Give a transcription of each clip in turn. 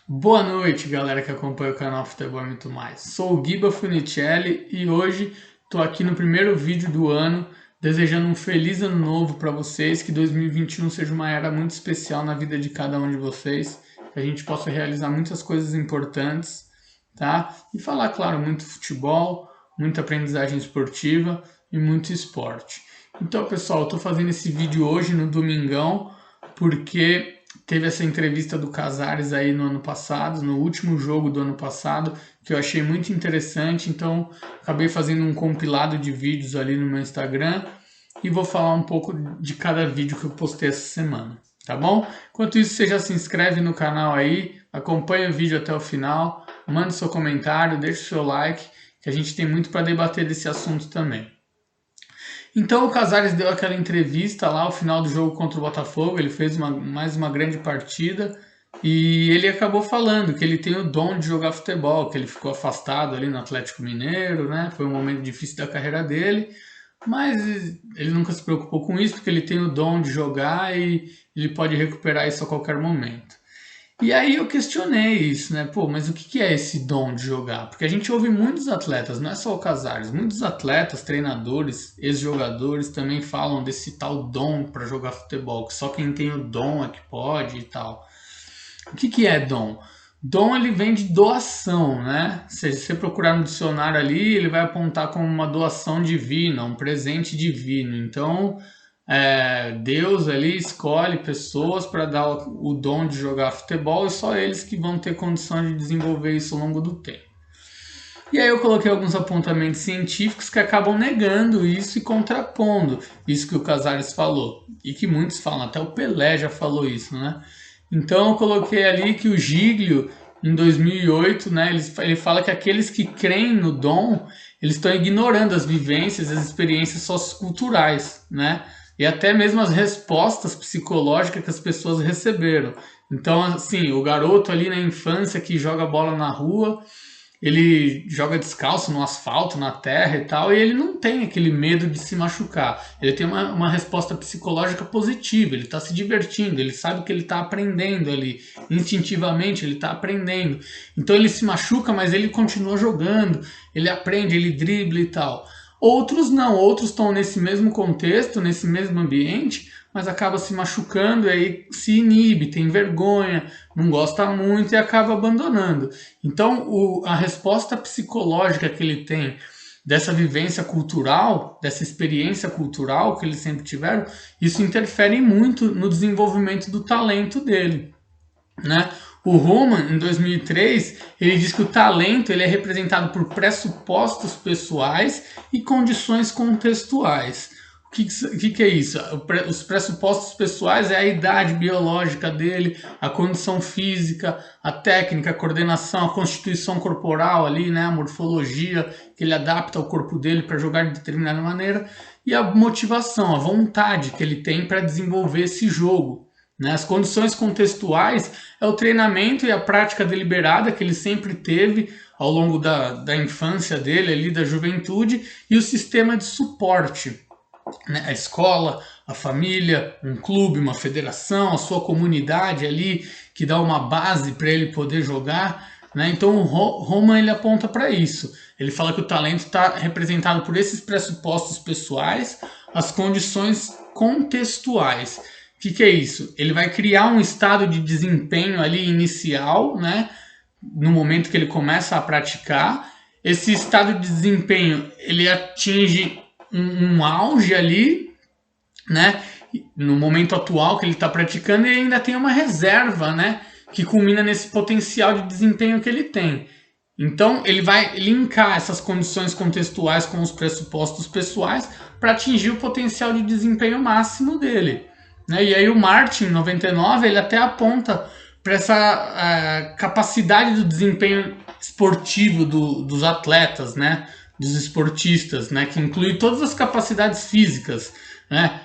Boa noite, galera que acompanha o canal Futebol e Muito Mais. Sou o Giba Funicelli e hoje estou aqui no primeiro vídeo do ano, desejando um feliz ano novo para vocês, que 2021 seja uma era muito especial na vida de cada um de vocês, que a gente possa realizar muitas coisas importantes, tá? E falar, claro, muito futebol, muita aprendizagem esportiva e muito esporte. Então, pessoal, eu estou fazendo esse vídeo hoje no domingão, porque teve essa entrevista do Casares aí no ano passado, no último jogo do ano passado, que eu achei muito interessante, então acabei fazendo um compilado de vídeos ali no meu Instagram e vou falar um pouco de cada vídeo que eu postei essa semana, tá bom? Enquanto isso, você já se inscreve no canal aí, acompanha o vídeo até o final, manda seu comentário, deixa o seu like, que a gente tem muito para debater desse assunto também. Então o Casares deu aquela entrevista lá ao final do jogo contra o Botafogo, ele fez mais uma grande partida e ele acabou falando que ele tem o dom de jogar futebol, que ele ficou afastado ali no Atlético Mineiro, né? Foi um momento difícil da carreira dele, mas ele nunca se preocupou com isso, porque ele tem o dom de jogar e ele pode recuperar isso a qualquer momento. E aí eu questionei isso, né? Pô, mas o que é esse dom de jogar? Porque a gente ouve muitos atletas, não é só o Casares, muitos atletas, treinadores, ex-jogadores também falam desse tal dom para jogar futebol, que só quem tem o dom é que pode e tal. O que é dom? Dom ele vem de doação, né? Se você procurar no dicionário ali, ele vai apontar como uma doação divina, um presente divino. Então, Deus ali escolhe pessoas para dar o dom de jogar futebol e só eles que vão ter condição de desenvolver isso ao longo do tempo. E aí eu coloquei alguns apontamentos científicos que acabam negando isso e contrapondo isso que o Casares falou. E que muitos falam, até o Pelé já falou isso, né? Então eu coloquei ali que o Giglio, em 2008, né, ele fala que aqueles que creem no dom, eles estão ignorando as vivências, as experiências socioculturais, né? E até mesmo as respostas psicológicas que as pessoas receberam. Então, assim, o garoto ali na infância que joga bola na rua, ele joga descalço no asfalto, na terra e tal, e ele não tem aquele medo de se machucar. Ele tem uma resposta psicológica positiva, ele está se divertindo, ele sabe que ele está aprendendo ali, instintivamente ele está aprendendo. Então ele se machuca, mas ele continua jogando, ele aprende, ele dribla e tal. Outros não, outros estão nesse mesmo contexto, nesse mesmo ambiente, mas acaba se machucando e aí se inibe, tem vergonha, não gosta muito e acaba abandonando. Então a resposta psicológica que ele tem dessa vivência cultural, dessa experiência cultural que eles sempre tiveram, isso interfere muito no desenvolvimento do talento dele, né? O Roman, em 2003, ele diz que o talento ele é representado por pressupostos pessoais e condições contextuais. O que é isso? Os pressupostos pessoais é a idade biológica dele, a condição física, a técnica, a coordenação, a constituição corporal ali, né? A morfologia que ele adapta ao corpo dele para jogar de determinada maneira e a motivação, a vontade que ele tem para desenvolver esse jogo. Né? As condições contextuais é o treinamento e a prática deliberada que ele sempre teve ao longo da infância dele, ali, da juventude, e o sistema de suporte. Né? A escola, a família, um clube, uma federação, a sua comunidade ali, que dá uma base para ele poder jogar. Né? Então o Roman ele aponta para isso. Ele fala que o talento está representado por esses pressupostos pessoais, as condições contextuais. O que é isso? Ele vai criar um estado de desempenho ali inicial, né? No momento que ele começa a praticar. Esse estado de desempenho, ele atinge um auge ali, né? No momento atual que ele está praticando, e ainda tem uma reserva, né? Que culmina nesse potencial de desempenho que ele tem. Então, ele vai linkar essas condições contextuais com os pressupostos pessoais para atingir o potencial de desempenho máximo dele. Né? E aí o Martin, em 99, ele até aponta para essa capacidade do desempenho esportivo dos atletas, né? Dos esportistas, né? Que inclui todas as capacidades físicas, né?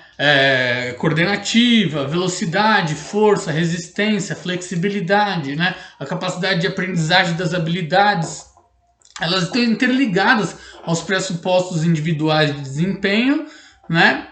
Coordenativa, velocidade, força, resistência, flexibilidade, né? A capacidade de aprendizagem das habilidades, elas estão interligadas aos pressupostos individuais de desempenho, né?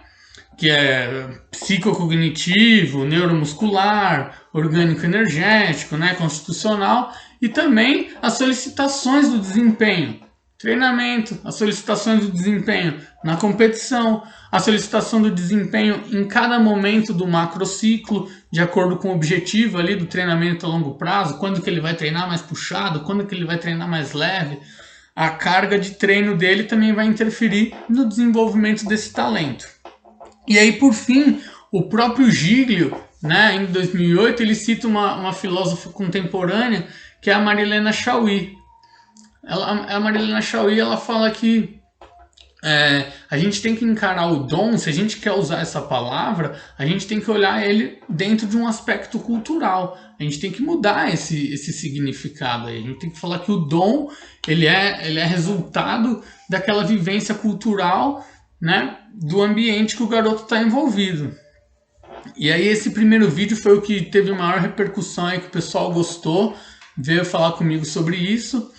que é psicocognitivo, neuromuscular, orgânico-energético, né, constitucional, e também as solicitações do desempenho. Treinamento, as solicitações do desempenho na competição, a solicitação do desempenho em cada momento do macrociclo, de acordo com o objetivo ali do treinamento a longo prazo, quando que ele vai treinar mais puxado, quando que ele vai treinar mais leve. A carga de treino dele também vai interferir no desenvolvimento desse talento. E aí, por fim, o próprio Giglio, né, em 2008, ele cita uma filósofa contemporânea, que é a Marilena Chauí. A Marilena Chauí, ela fala que a gente tem que encarar o dom, se a gente quer usar essa palavra, a gente tem que olhar ele dentro de um aspecto cultural. A gente tem que mudar esse significado aí. A gente tem que falar que o dom ele é resultado daquela vivência cultural, né, do ambiente que o garoto está envolvido. E aí esse primeiro vídeo foi o que teve maior repercussão aí, que o pessoal gostou, veio falar comigo sobre isso.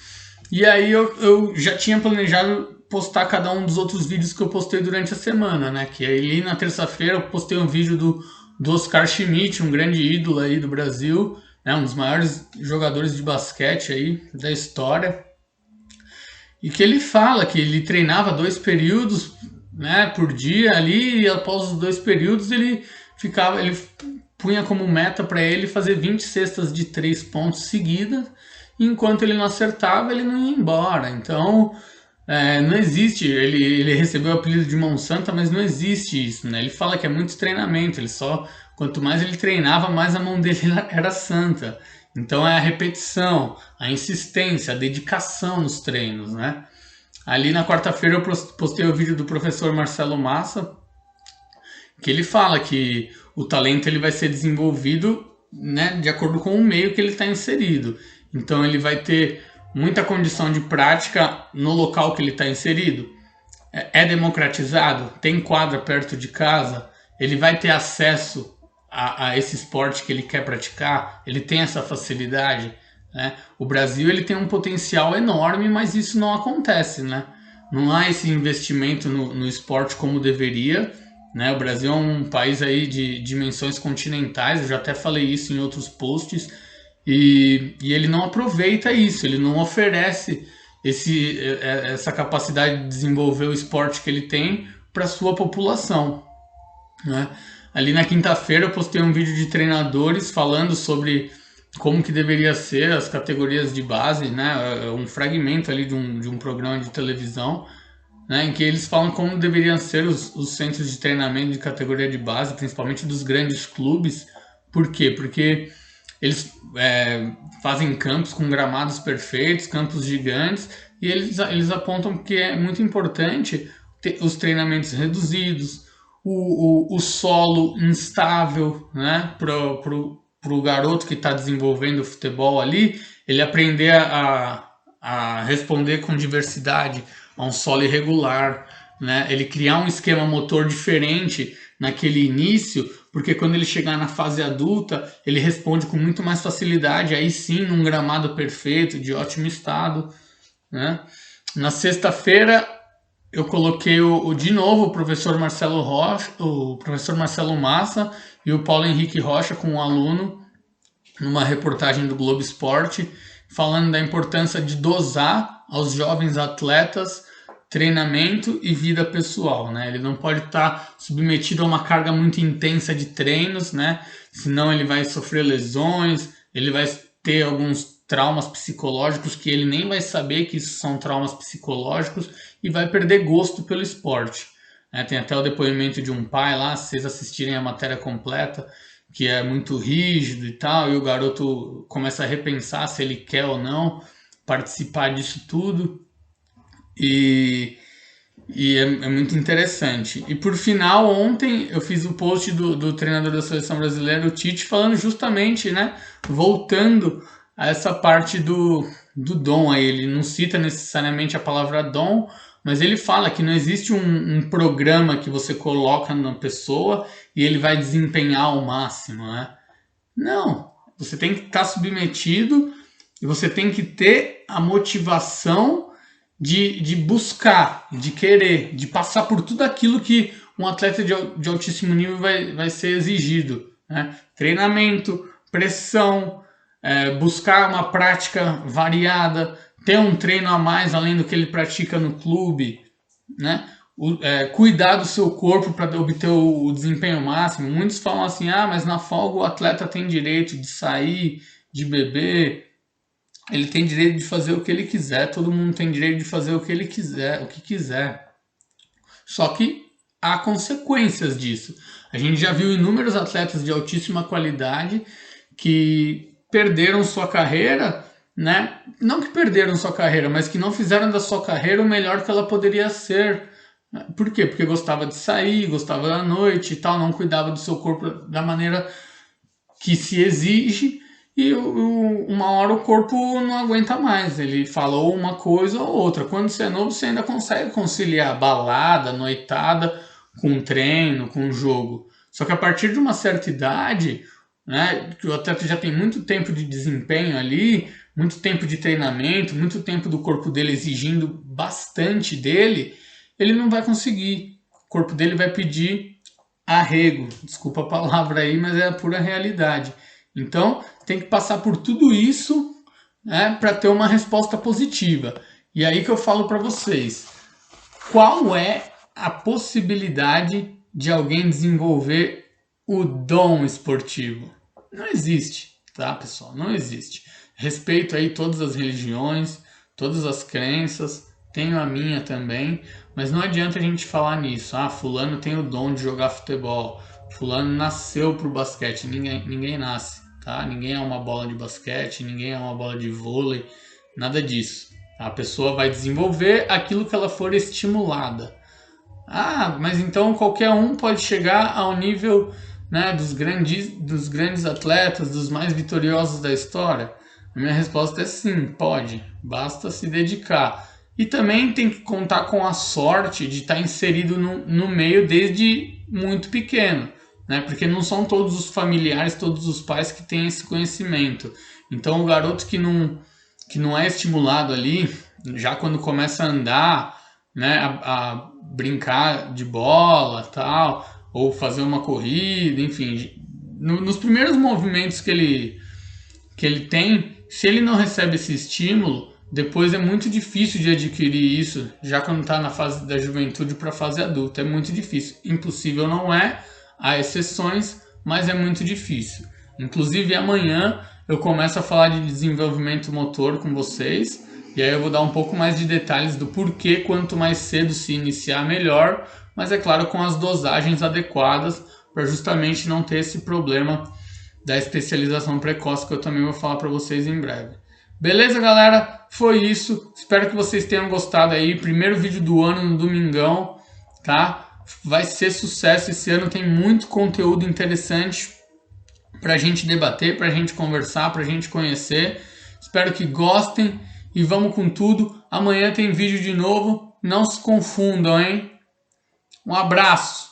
E aí eu já tinha planejado postar cada um dos outros vídeos que eu postei durante a semana, né? Que aí na terça-feira eu postei um vídeo do Oscar Schmidt, um grande ídolo aí do Brasil, né? Um dos maiores jogadores de basquete aí da história. E que ele fala que ele treinava 2 períodos, né, por dia ali, e após os 2 períodos ele punha como meta para ele fazer 20 cestas de 3 pontos seguidas. Enquanto ele não acertava, ele não ia embora. Então, não existe. Ele recebeu o apelido de mão santa, mas não existe isso, né? Ele fala que é muito treinamento. Quanto mais ele treinava, mais a mão dele era santa. Então é a repetição, a insistência, a dedicação nos treinos, né? Ali na quarta-feira eu postei o vídeo do professor Marcelo Massa, que ele fala que o talento ele vai ser desenvolvido, né, de acordo com o meio que ele está inserido. Então ele vai ter muita condição de prática no local que ele está inserido. É democratizado? Tem quadra perto de casa? Ele vai ter acesso a esse esporte que ele quer praticar? Ele tem essa facilidade? Né? O Brasil ele tem um potencial enorme, mas isso não acontece. Né? Não há esse investimento no esporte como deveria. Né? O Brasil é um país aí de dimensões continentais, eu já até falei isso em outros posts. E ele não aproveita isso, ele não oferece essa capacidade de desenvolver o esporte que ele tem para a sua população. Né? Ali na quinta-feira eu postei um vídeo de treinadores falando sobre como que deveria ser as categorias de base, né? Um fragmento ali de um programa de televisão, né? Em que eles falam como deveriam ser os centros de treinamento de categoria de base, principalmente dos grandes clubes. Por quê? Porque eles fazem campos com gramados perfeitos, campos gigantes, e eles apontam que é muito importante ter os treinamentos reduzidos, o solo instável, né, pro garoto que está desenvolvendo o futebol ali, ele aprender a responder com diversidade a um solo irregular, né, ele criar um esquema motor diferente naquele início, porque quando ele chegar na fase adulta, ele responde com muito mais facilidade, aí sim, num gramado perfeito, de ótimo estado. Né? Na sexta-feira, eu coloquei de novo o professor Marcelo Massa e o Paulo Henrique Rocha com um aluno, numa reportagem do Globo Esporte, falando da importância de dosar aos jovens atletas treinamento e vida pessoal, né? Ele não pode estar submetido a uma carga muito intensa de treinos, né? Senão ele vai sofrer lesões, ele vai ter alguns traumas psicológicos que ele nem vai saber que isso são traumas psicológicos e vai perder gosto pelo esporte. Tem até o depoimento de um pai lá, se vocês assistirem a matéria completa, que é muito rígido e tal, e o garoto começa a repensar se ele quer ou não participar disso tudo. E é muito interessante. E por final, ontem eu fiz o post do treinador da seleção brasileira, o Tite, falando justamente, né, voltando a essa parte do dom aí. Ele não cita necessariamente a palavra dom, mas ele fala que não existe um programa que você coloca na pessoa e ele vai desempenhar ao máximo, né? Não, você tem que estar submetido e você tem que ter a motivação de buscar, de querer, de passar por tudo aquilo que um atleta de altíssimo nível vai ser exigido, né? Treinamento, pressão, buscar uma prática variada, ter um treino a mais além do que ele pratica no clube, né? Cuidar do seu corpo para obter o desempenho máximo. Muitos falam assim, mas na folga o atleta tem direito de sair, de beber, ele tem direito de fazer o que ele quiser, todo mundo tem direito de fazer o que ele quiser, o que quiser. Só que há consequências disso. A gente já viu inúmeros atletas de altíssima qualidade que perderam sua carreira, né? Não que perderam sua carreira, mas que não fizeram da sua carreira o melhor que ela poderia ser. Por quê? Porque gostava de sair, gostava da noite e tal, não cuidava do seu corpo da maneira que se exige e uma hora o corpo não aguenta mais. Ele falou uma coisa ou outra. Quando você é novo, você ainda consegue conciliar balada, noitada com treino, com jogo. Só que a partir de uma certa idade, né, que o atleta já tem muito tempo de desempenho ali, muito tempo de treinamento, muito tempo do corpo dele exigindo bastante dele, ele não vai conseguir. O corpo dele vai pedir arrego. Desculpa a palavra aí, mas é a pura realidade. Então, tem que passar por tudo isso, né, para ter uma resposta positiva. E aí que eu falo para vocês, qual é a possibilidade de alguém desenvolver o dom esportivo? Não existe, tá, pessoal? Não existe. Respeito aí todas as religiões, todas as crenças, tenho a minha também, mas não adianta a gente falar nisso. Fulano tem o dom de jogar futebol, fulano nasceu pro basquete. Ninguém nasce, tá? Ninguém é uma bola de basquete, ninguém é uma bola de vôlei, nada disso. A pessoa vai desenvolver aquilo que ela for estimulada. Mas então qualquer um pode chegar ao nível, né, dos grandes atletas, dos mais vitoriosos da história? A minha resposta é sim, pode. Basta se dedicar. E também tem que contar com a sorte de estar inserido no meio desde muito pequeno, né? Porque não são todos os familiares, todos os pais que têm esse conhecimento. Então o garoto que não é estimulado ali, já quando começa a andar, né, a brincar de bola, tal, ou fazer uma corrida, enfim, nos primeiros movimentos que ele tem, se ele não recebe esse estímulo, depois é muito difícil de adquirir isso, já quando está na fase da juventude para a fase adulta. É muito difícil. Impossível não é, há exceções, mas é muito difícil. Inclusive amanhã eu começo a falar de desenvolvimento motor com vocês, e aí eu vou dar um pouco mais de detalhes do porquê quanto mais cedo se iniciar melhor, mas é claro com as dosagens adequadas para justamente não ter esse problema da especialização precoce que eu também vou falar para vocês em breve. Beleza, galera? Foi isso. Espero que vocês tenham gostado aí. Primeiro vídeo do ano no domingão, tá? Vai ser sucesso esse ano. Tem muito conteúdo interessante pra gente debater, pra gente conversar, pra gente conhecer. Espero que gostem e vamos com tudo. Amanhã tem vídeo de novo. Não se confundam, hein? Um abraço!